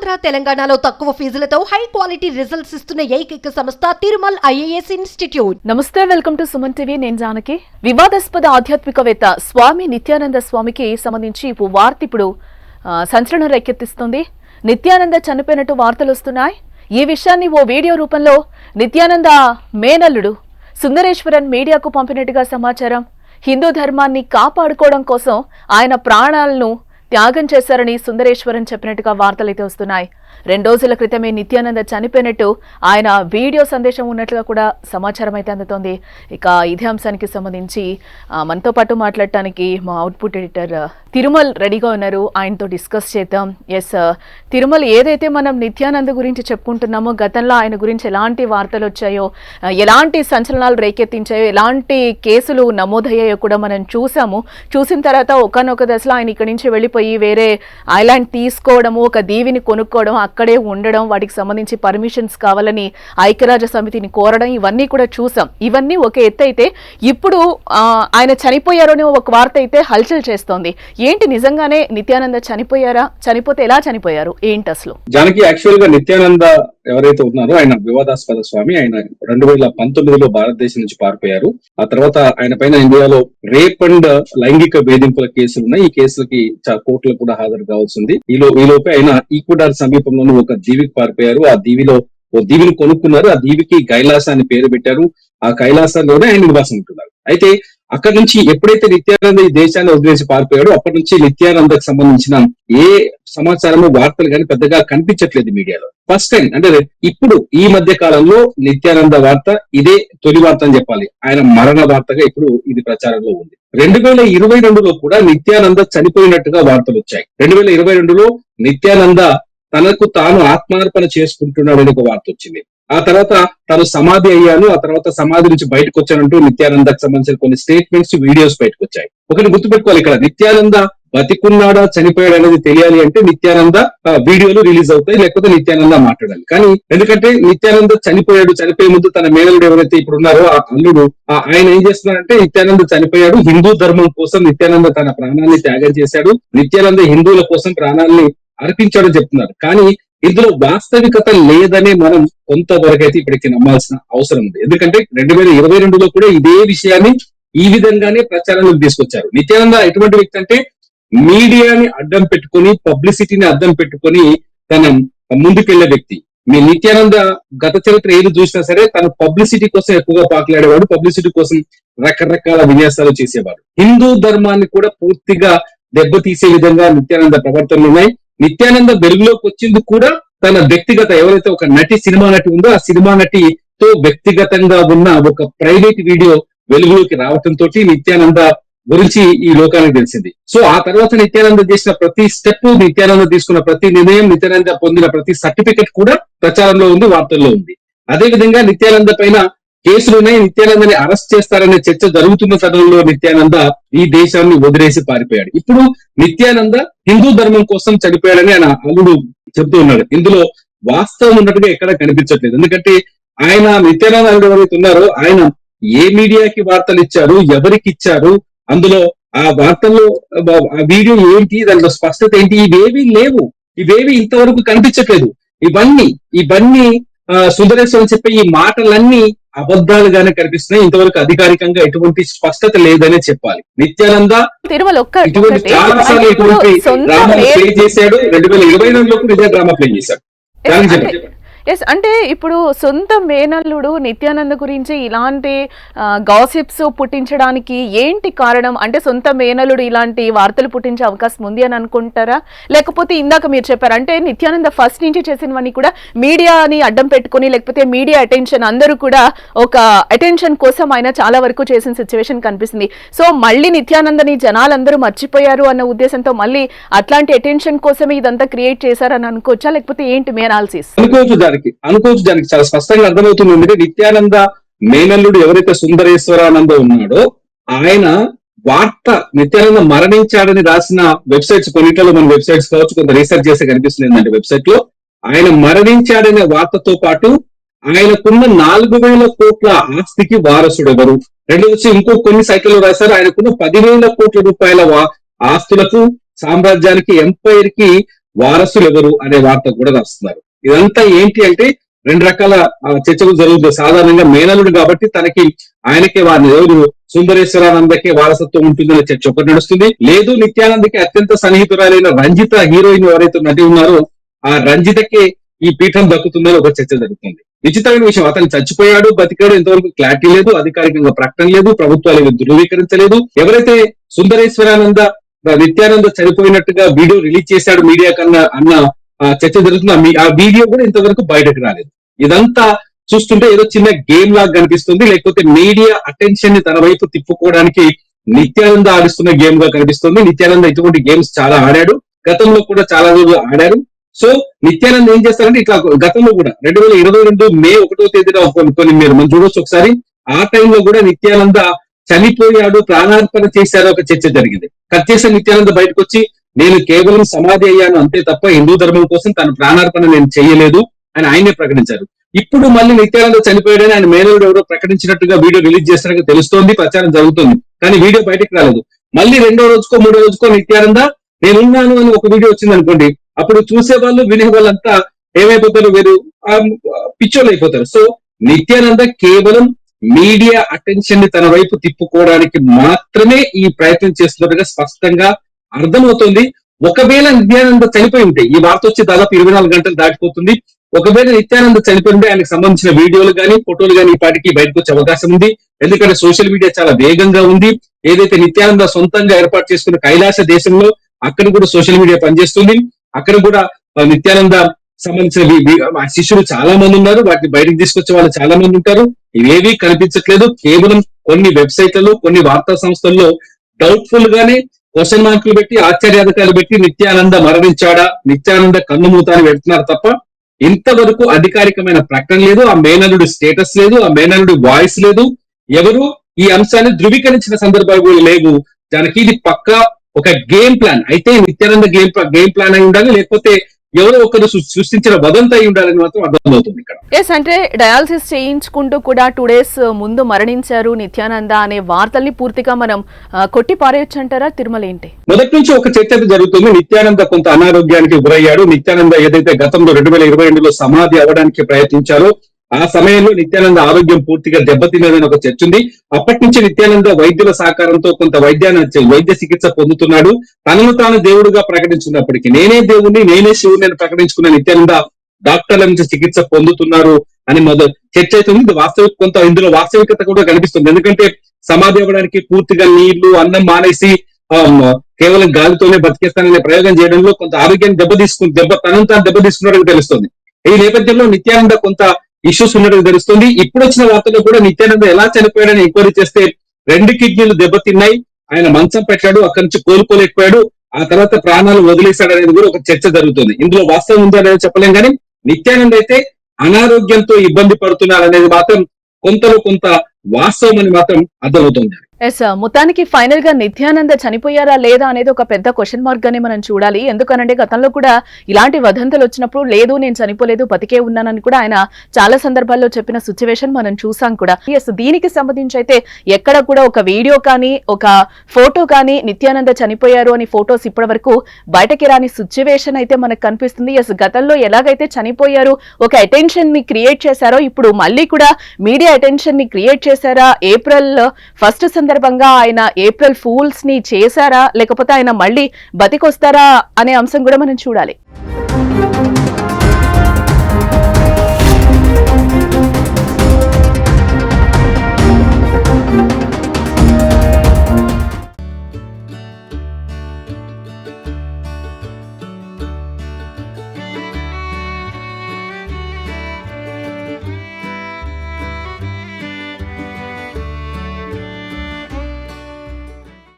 ఆంధ్ర తెలంగాణలో తక్కువ ఫీజులతో high quality results ఇస్తున్న ఏకైక సంస్థ తిరుమల్ ఐఏఎస్ ఇన్స్టిట్యూట్. నమస్తే, వెల్కమ్ టు సుమన్ టీవీ. నేను జానకి. వివాదాస్పద ఆధ్యాత్మికవేత్త స్వామి నిత్యానంద స్వామికి సంబంధించి వార్త ఇప్పుడు సంచలనం రేకెత్తిస్తుంది. నిత్యానంద చనిపోయినట్టు వార్తలు వస్తున్నాయి. ఈ విషయాన్ని ఓ వీడియో రూపంలో నిత్యానంద మేనల్లుడు సుందరేశ్వరన్ మీడియాకు పంపినట్టుగా సమాచారం. హిందూ ధర్మాన్ని కాపాడుకోవడం కోసం ఆయన ప్రాణాలను త్యాగం చేశారని సుందరేశ్వరన్ చెప్పినట్టుగా వార్తలైతే వస్తున్నాయి. 2 రోజుల క్రితమే నిత్యానంద చనిపోయినట్టు ఆయన వీడియో సందేశం ఉన్నట్లుగా కూడా సమాచారం అయితే అందుతోంది. ఇక ఇదే అంశానికి సంబంధించి మనతో పాటు మాట్లాడటానికి మా అవుట్పుట్ ఎడిటర్ తిరుమల్ రెడీగా ఉన్నారు. ఆయనతో డిస్కస్ చేద్దాం. తిరుమల్, ఏదైతే మనం నిత్యానంద గురించి చెప్పుకుంటున్నామో, గతంలో ఆయన గురించి ఎలాంటి వార్తలు వచ్చాయో, ఎలాంటి సంచలనాలు రేకెత్తించాయో, ఎలాంటి కేసులు నమోదయ్యాయో కూడా మనం చూసాము. చూసిన తర్వాత ఒకనొక దశలో ఆయన ఇక్కడి నుంచి వెళ్ళిపోయి వేరే ఐలాండ్ తీసుకోవడము, ఒక దీవిని కొనుక్కోవడం, అక్కడే ఉండడం, వాటికి సంబంధించి పర్మిషన్స్ కావాలని ఐక్యరాజ్య సమితిని కోరడం, ఇవన్నీ కూడా చూసాం. ఇవన్నీ ఒక ఎత్తు అయితే, ఇప్పుడు ఆయన చనిపోయారు అని ఒక వార్త అయితే హల్చల్ చేస్తోంది. ఏంటి, నిజంగానే నిత్యానంద చనిపోయారా? చనిపోతే ఎలా చనిపోయారు? ఏంటి అసలు? జానకి, యాక్చువల్ గా నిత్యానంద ఎవరైతే ఉన్నారో ఆయన వివాదాస్పద స్వామి. ఆయన 2019లో భారతదేశం నుంచి పారిపోయారు. ఆ తర్వాత ఆయన పైన ఇండియాలో రేప్ అండ్ లైంగిక వేధింపుల కేసులు ఉన్నాయి. ఈ కేసులకి కోర్టులకు కూడా హాజరు కావాల్సింది. ఈలోపే ఆయన ఈక్వెడార్ సమీపంలోని ఒక దీవికి పారిపోయారు. ఆ దీవిలో ఓ దీవిని కొనుక్కున్నారు. ఆ దీవికి కైలాస అని పేరు పెట్టారు. ఆ కైలాసంలోనే ఆయన నివాసం ఉంటున్నారు. అయితే అక్కడి నుంచి ఎప్పుడైతే నిత్యానంద ఈ దేశాన్ని వదిలేసి పారిపోయాడో అప్పటి నుంచి నిత్యానందకు సంబంధించిన ఏ సమాచారము, వార్తలు కానీ పెద్దగా కనిపించట్లేదు మీడియాలో. ఫస్ట్ టైం అంటే ఇప్పుడు ఈ మధ్య కాలంలో నిత్యానంద వార్త ఇదే తొలి వార్త అని చెప్పాలి. ఆయన మరణ వార్తగా ఇప్పుడు ఇది ప్రచారంలో ఉంది. 2022లో కూడా నిత్యానంద చనిపోయినట్టుగా వార్తలు వచ్చాయి. 2022లో నిత్యానంద తనకు తాను ఆత్మార్పణ చేసుకుంటున్నాడని ఒక వార్త వచ్చింది. ఆ తర్వాత తను సమాధి అయ్యాను, ఆ తర్వాత సమాధి నుంచి బయటకు వచ్చానంటూ నిత్యానందకు సంబంధించిన కొన్ని స్టేట్మెంట్స్, వీడియోస్ బయటకు వచ్చాయి. ఒకటి గుర్తుపెట్టుకోవాలి, ఇక్కడ నిత్యానంద బతికున్నాడా చనిపోయాడు అనేది తెలియాలి అంటే నిత్యానంద వీడియోలు రిలీజ్ అవుతాయి, లేకపోతే నిత్యానంద మాట్లాడాలి. కానీ ఎందుకంటే నిత్యానంద చనిపోయే ముందు తన మేనల్లుడు ఎవరైతే ఇప్పుడు ఉన్నారో ఆ అల్లుడు, ఆయన ఏం చేస్తున్నారంటే నిత్యానంద చనిపోయాడు, హిందూ ధర్మం కోసం నిత్యానంద తన ప్రాణాన్ని త్యాగం చేశాడు, నిత్యానంద హిందువుల కోసం ప్రాణాన్ని అర్పించాడని చెప్తున్నారు. కానీ ఇందులో వాస్తవికత లేదనే మనం కొంతవరకైతే ఇప్పటికి నమ్మాల్సిన అవసరం ఉంది. ఎందుకంటే 2022లో కూడా ఇదే విషయాన్ని ఈ విధంగానే ప్రచారంలోకి తీసుకొచ్చారు. నిత్యానంద ఎటువంటి వ్యక్తి అంటే మీడియాని అడ్డం పెట్టుకుని, పబ్లిసిటీని అడ్డం పెట్టుకుని తన ముందుకెళ్లే వ్యక్తి. మీ నిత్యానంద గత చరిత్ర ఏది చూసినా సరే తను పబ్లిసిటీ కోసం ఎక్కువగా పాకులాడేవాడు, పబ్లిసిటీ కోసం రకరకాల విన్యాసాలు చేసేవాడు. హిందూ ధర్మాన్ని కూడా పూర్తిగా దెబ్బతీసే విధంగా నిత్యానంద ప్రవర్తనలు ఉన్నాయి. నిత్యానంద వెలుగులోకి వచ్చింది కూడా తన వ్యక్తిగత, ఎవరైతే ఒక సినిమా నటి ఉందో ఆ సినిమా నటితో వ్యక్తిగతంగా ఉన్న ఒక ప్రైవేట్ వీడియో వెలుగులోకి రావడంతో నిత్యానంద గురించి ఈ లోకానికి తెలిసింది. సో ఆ తర్వాత నిత్యానంద చేసిన ప్రతి స్టెప్, నిత్యానంద తీసుకున్న ప్రతి నిర్ణయం, నిత్యానంద పొందిన ప్రతి సర్టిఫికెట్ కూడా ప్రచారంలో ఉంది, వార్తల్లో ఉంది. అదే విధంగా నిత్యానంద పైన కేసులున్నాయి. నిత్యానందని అరెస్ట్ చేస్తారనే చర్చ జరుగుతున్న తరుణంలో నిత్యానంద ఈ దేశాన్ని వదిలేసి పారిపోయాడు. ఇప్పుడు నిత్యానంద హిందూ ధర్మం కోసం చనిపోయాడని ఆయన అల్లుడు చెబుతూ ఉన్నాడు. ఇందులో వాస్తవం ఉన్నట్టుగా ఎక్కడ కనిపించట్లేదు. ఎందుకంటే ఆయన నిత్యానంద అల్లుడు ఎవరైతే ఉన్నారో ఆయన ఏ మీడియాకి వార్తలు ఇచ్చారు, ఎవరికి ఇచ్చారు, అందులో ఆ వార్తల్లో ఆ వీడియో ఏంటి, దాంట్లో స్పష్టత ఏంటి, ఇవేవి లేవు. ఇవేవి ఇంతవరకు కనిపించట్లేదు. ఇవన్నీ సుందరేశ్వరం చెప్పే ఈ మాటలన్నీ అబద్ధాలుగానే కనిపిస్తున్నాయి. ఇంతవరకు అధికారికంగా ఎటువంటి స్పష్టత లేదనే చెప్పాలి. నిత్యానంద ఇటువంటి చాలా సార్లు ఇటువంటి డ్రామా ప్లే చేశాడు. 2022లో నిజ డ్రామా ప్లే చేశాడు. అంటే ఇప్పుడు సొంత మేనల్లుడు నిత్యానంద గురించి ఇలాంటి గాసిప్స్ పుట్టించడానికి ఏంటి కారణం? అంటే సొంత మేనల్లుడు ఇలాంటి వార్తలు పుట్టించే అవకాశం ఉంది అని అనుకుంటారా? లేకపోతే ఇందాక మీరు చెప్పారు అంటే నిత్యానంద ఫస్ట్ నుంచి చేసినవన్నీ కూడా మీడియాని అడ్డం పెట్టుకుని, లేకపోతే మీడియా అటెన్షన్, అందరూ కూడా ఒక అటెన్షన్ కోసం ఆయన చాలా వరకు చేసిన సిచ్యువేషన్ కనిపిస్తుంది. సో మళ్ళీ నిత్యానందని జనాలందరూ మర్చిపోయారు అన్న ఉద్దేశంతో మళ్ళీ అట్లాంటి అటెన్షన్ కోసమే ఇదంతా క్రియేట్ చేశారని అనుకోవచ్చా, లేకపోతే ఏంటి మీ అనాలిసిస్? అనుకోవచ్చు దానికి చాలా స్పష్టంగా అర్థమవుతుంది. ఎందుకంటే నిత్యానంద మేనల్లుడు ఎవరైతే సుందరేశ్వరానంద ఉన్నాడో ఆయన వార్త నిత్యానంద మరణించాడని రాసిన వెబ్సైట్స్ కొన్నింటిలో, మన వెబ్సైట్స్ కావచ్చు, కొంత రీసెర్చ్ చేస్తే కనిపిస్తుంది ఏంటంటే వెబ్సైట్ లో ఆయన మరణించాడనే వార్తతో పాటు ఆయనకున్న 4,000 కోట్ల ఆస్తికి వారసుడు ఎవరు, ఇంకో కొన్ని సైట్లలో రాశారు ఆయనకున్న 10,000 కోట్ల రూపాయల ఆస్తులకు, సామ్రాజ్యానికి, ఎంపైర్ కి వారసులు ఎవరు అనే వార్త కూడా రాస్తున్నారు. ఇదంతా ఏంటి అంటే రెండు రకాల చర్చలు జరుగుతుంది. సాధారణంగా మేనలుడు కాబట్టి ఆయనకే వారిని ఎవరు సుందరేశ్వరానందకే వారసత్వం ఉంటుందనే చర్చ ఒకటి నడుస్తుంది. లేదు నిత్యానందకి అత్యంత సన్నిహితురాలైన రంజిత హీరోయిన్ ఎవరైతే నటి ఉన్నారో ఆ రంజితకే ఈ పీఠం దక్కుతుందని ఒక చర్చ జరుగుతుంది. విచిత్రమైన విషయం, అతను చచ్చిపోయాడు బతికాడు ఇంతవరకు క్లారిటీ లేదు, అధికారికంగా ప్రకటన లేదు, ప్రభుత్వాలు ధృవీకరించలేదు. ఎవరైతే సుందరేశ్వరానంద నిత్యానంద చనిపోయినట్టుగా వీడియో రిలీజ్ చేశాడు మీడియా కన్నా అన్న చర్చ జరుగుతుంది. ఆ వీడియో కూడా ఇంతవరకు బయటకు రాలేదు. ఇదంతా చూస్తుంటే ఏదో చిన్న గేమ్ లాగా కనిపిస్తుంది, లేకపోతే మీడియా అటెన్షన్ ని తన వైపు తిప్పుకోవడానికి నిత్యానంద ఆడిస్తున్న గేమ్ గా కనిపిస్తుంది. నిత్యానంద ఇటువంటి గేమ్స్ చాలా ఆడాడు, గతంలో కూడా చాలా రోజులు ఆడారు. సో నిత్యానంద ఏం చేస్తారంటే ఇట్లా గతంలో కూడా 2022 మే 1వ తేదీన కొన్ని మనం చూడొచ్చు ఒకసారి. ఆ టైంలో కూడా నిత్యానంద చనిపోయాడు, ప్రాణార్పణ చేశారు ఒక చర్చ జరిగింది. కట్ చేసిన నిత్యానంద బయటకు వచ్చి నేను కేవలం సమాధి అయ్యాను అంతే తప్ప హిందూ ధర్మం కోసం తన ప్రాణార్పణ నేను చేయలేదు అని ఆయనే ప్రకటించారు. ఇప్పుడు మళ్ళీ నిత్యానంద చనిపోయాడని ఆయన మేనలుడు ఎవరో ప్రకటించినట్టుగా వీడియో రిలీజ్ చేస్తారని తెలుస్తోంది, ప్రచారం జరుగుతుంది. కానీ వీడియో బయటకు రాలేదు. మళ్ళీ 2వ రోజుకో 3వ రోజుకో నిత్యానంద నేనున్నాను అని ఒక వీడియో వచ్చింది అనుకోండి, అప్పుడు చూసే వాళ్ళు వినే వాళ్ళంతా ఏమైపోతారు, వేరు పిచ్చోళ్ళు అయిపోతారు. సో నిత్యానంద కేవలం మీడియా అటెన్షన్ ని తన వైపు తిప్పుకోవడానికి మాత్రమే ఈ ప్రయత్నం చేస్తున్నట్టుగా స్పష్టంగా అర్థమవుతుంది. ఒకవేళ నిత్యానంద చనిపోయి ఉంటే, ఈ వార్త వచ్చి దాదాపు 24 గంటలు దాటిపోతుంది, ఒకవేళ నిత్యానంద చనిపోయి ఉంటే ఆయనకు సంబంధించిన వీడియోలు కానీ ఫోటోలు కానీ ఈ పాటికి బయటకు వచ్చే అవకాశం ఉంది. ఎందుకంటే సోషల్ మీడియా చాలా వేగంగా ఉంది. ఏదైతే నిత్యానంద సొంతంగా ఏర్పాటు చేసుకున్న కైలాస దేశంలో అక్కడ కూడా సోషల్ మీడియా పనిచేస్తుంది. అక్కడ కూడా నిత్యానంద సంబంధించిన శిష్యులు చాలా మంది ఉన్నారు, వాటిని బయటకు తీసుకొచ్చే వాళ్ళు చాలా మంది ఉంటారు. ఇవేవి కనిపించట్లేదు. కేవలం కొన్ని వెబ్సైట్లలో కొన్ని వార్తా సంస్థల్లో డౌట్ఫుల్ గానే క్వశ్చన్ మార్కులు పెట్టి ఆశ్చర్యాధికారులు పెట్టి నిత్యానంద మరణించాడా, నిత్యానంద కన్నుమూత అని పెడుతున్నారు తప్ప ఇంతవరకు అధికారికమైన ప్రకటన లేదు, ఆ మేనలుడి స్టేటస్ లేదు, ఆ మేనలుడి వాయిస్ లేదు, ఎవరు ఈ అంశాన్ని ధృవీకరించిన సందర్భాలు లేవు. దానికి ఇది పక్కా ఒక గేమ్ ప్లాన్. అయితే నిత్యానంద గేమ్ ప్లాన్ అయి ఉండాలి, లేకపోతే ఎవరో ఒకరు సృష్టించిన వదంత అయి ఉండాలని మాత్రం అర్థమవుతుంది ఇక్కడ. ఎస్, అంటే డయాలసిస్ చేయించుకుంటూ కూడా 2 days ముందు మరణించారు నిత్యానంద అనే వార్తల్ని పూర్తిగా మనం కొట్టి పారేయొచ్చు అంటారా? తిరుమల ఏంటి? మొదటి నుంచి ఒక చర్చ జరుగుతుంది. నిత్యానంద కొంత అనారోగ్యానికి గురయ్యాడు. నిత్యానంద ఏదైతే గతంలో 2022లో సమాధి అవ్వడానికి ప్రయత్నించారో ఆ సమయంలో నిత్యానంద ఆరోగ్యం పూర్తిగా దెబ్బతిన్నదని ఒక చర్చ ఉంది. అప్పటి నుంచి నిత్యానంద వైద్యుల సహకారంతో కొంత వైద్య చికిత్స పొందుతున్నాడు. తనను తాను దేవుడుగా ప్రకటించుకున్నప్పటికీ నేనే దేవుణ్ణి నేనే శివుని అని ప్రకటించుకున్న నిత్యానంద డాక్టర్ల నుంచి చికిత్స పొందుతున్నారు అని చర్చ అవుతుంది. కొంత ఇందులో వాస్తవికత కూడా కనిపిస్తుంది. ఎందుకంటే సమాధి అవ్వడానికి పూర్తిగా నీళ్లు అన్నం మానేసి కేవలం గాలితోనే బతికేస్తాననే ప్రయోగం చేయడంలో కొంత ఆరోగ్యాన్ని తనను తాను దెబ్బ తీసుకున్నాడని తెలుస్తుంది. ఈ నేపథ్యంలో నిత్యానంద కొంత ఇష్యూస్ ఉన్నట్టు తెలుస్తుంది. ఇప్పుడు వచ్చిన వార్తల్లో కూడా నిత్యానంద ఎలా చనిపోయాడని ఎంక్వైరీ చేస్తే 2 కిడ్నీలు దెబ్బతిన్నాయి, ఆయన మంచం పెట్టాడు, అక్కడి నుంచి కోలుకోలేకపోయాడు, ఆ తర్వాత ప్రాణాలు వదిలేశాడు అనేది కూడా ఒక చర్చ జరుగుతుంది. ఇందులో వాస్తవం ఉందా అనేది చెప్పలేం, కానీ నిత్యానంద అయితే అనారోగ్యంతో ఇబ్బంది పడుతున్నారు అనేది మాత్రం కొంతలో కొంత వాస్తవం అని మాత్రం అర్థమవుతుంది. ఎస్, మొత్తానికి ఫైనల్ గా నిత్యానంద చనిపోయారా లేదా అనేది ఒక పెద్ద క్వశ్చన్ మార్క్ గానే మనం చూడాలి. ఎందుకనంటే గతంలో కూడా ఇలాంటి వదంతులు వచ్చినప్పుడు లేదు నేను చనిపోలేదు బతికే ఉన్నానని కూడా ఆయన చాలా సందర్భాల్లో చెప్పిన సిచ్యువేషన్ మనం చూసాం కూడా. ఎస్, దీనికి సంబంధించి అయితే ఎక్కడ కూడా ఒక వీడియో కానీ ఒక ఫోటో కానీ నిత్యానంద చనిపోయారు అని ఫొటోస్ ఇప్పటి వరకు బయటకి రాని సిచ్యువేషన్ అయితే మనకు కనిపిస్తుంది. ఎస్, గతంలో ఎలాగైతే చనిపోయారు ఒక అటెన్షన్ ని క్రియేట్ చేశారో ఇప్పుడు మళ్ళీ కూడా మీడియా అటెన్షన్ ని క్రియేట్ చేశారా? April 1 సందర్భంగా ఆయన ఏప్రిల్ ఫూల్స్ ని చేశారా, లేకపోతే ఆయన మళ్ళీ బతికొస్తారా అనే అంశం కూడా మనం చూడాలి.